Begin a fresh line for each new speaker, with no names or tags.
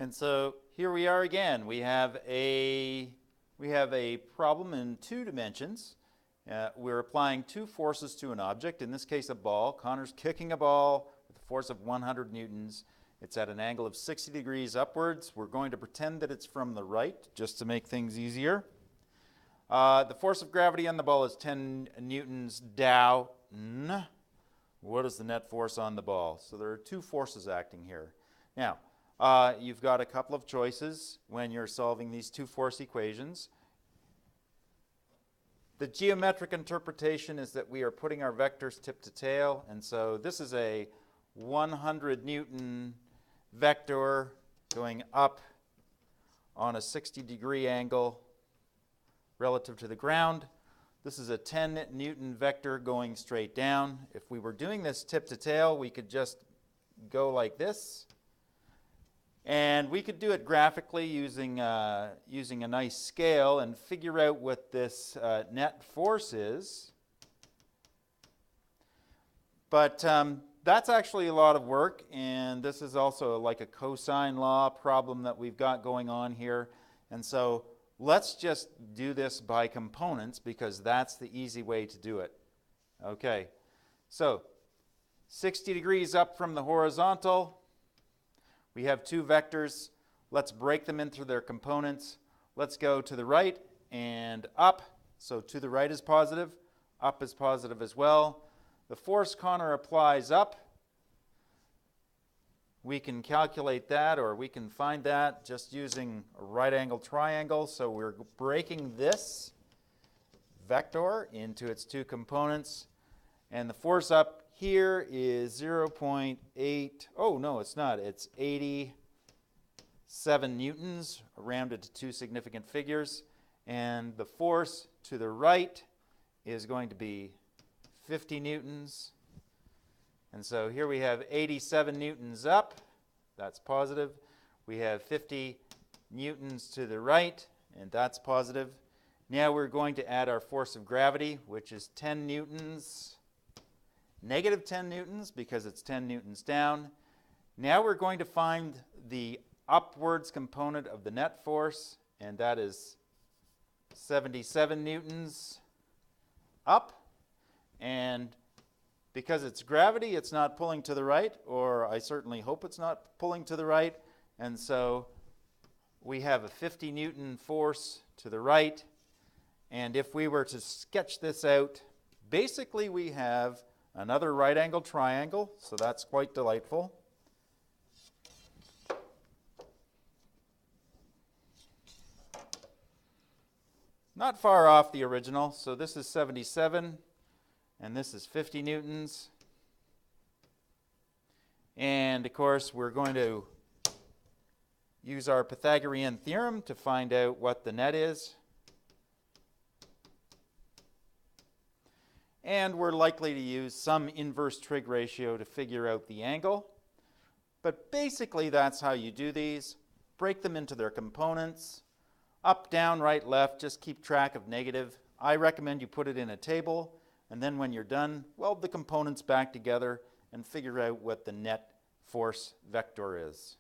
And so here we are again. We have a problem in 2 dimensions. We're applying 2 forces to an object, in this case a ball. Connor's kicking a ball with a force of 100 newtons. It's at an angle of 60 degrees upwards. We're going to pretend that it's from the right, just to make things easier. The force of gravity on the ball is 10 newtons down. What is the net force on the ball? So there are 2 forces acting here. Now, you've got a couple of choices when you're solving these 2 force equations. The geometric interpretation is that we are putting our vectors tip to tail, and so this is a 100 Newton vector going up on a 60-degree angle relative to the ground. This is a 10 Newton vector going straight down. If we were doing this tip to tail, we could just go like this. And we could do it graphically using a nice scale and figure out what this net force is. But that's actually a lot of work, and this is also like a cosine law problem that we've got going on here. And so let's just do this by components because that's the easy way to do it. Okay, so 60 degrees up from the horizontal. We have 2 vectors. Let's break them into their components. Let's go to the right and up. So to the right is positive, up is positive as well. The force Connor applies up, we can calculate that, or we can find that just using a right angle triangle. So we're breaking this vector into its 2 components. And the force up here is 0.8, oh no it's not, it's 87 newtons, rounded to 2 significant figures. And the force to the right is going to be 50 newtons. And so here we have 87 newtons up, that's positive. We have 50 newtons to the right, and that's positive. Now we're going to add our force of gravity, which is 10 newtons. Negative 10 newtons because it's 10 newtons down. Now we're going to find the upwards component of the net force, and that is 77 newtons up. And because it's gravity, it's not pulling to the right, or I certainly hope it's not pulling to the right. And so we have a 50 Newton force to the right. And if we were to sketch this out, basically we have another right angle triangle, so that's quite delightful. Not far off the original, so this is 77, and this is 50 newtons. And of course, we're going to use our Pythagorean theorem to find out what the net is. And we're likely to use some inverse trig ratio to figure out the angle. But basically that's how you do these. Break them into their components. Up, down, right, left, just keep track of negative. I recommend you put it in a table, and then when you're done, weld the components back together and figure out what the net force vector is.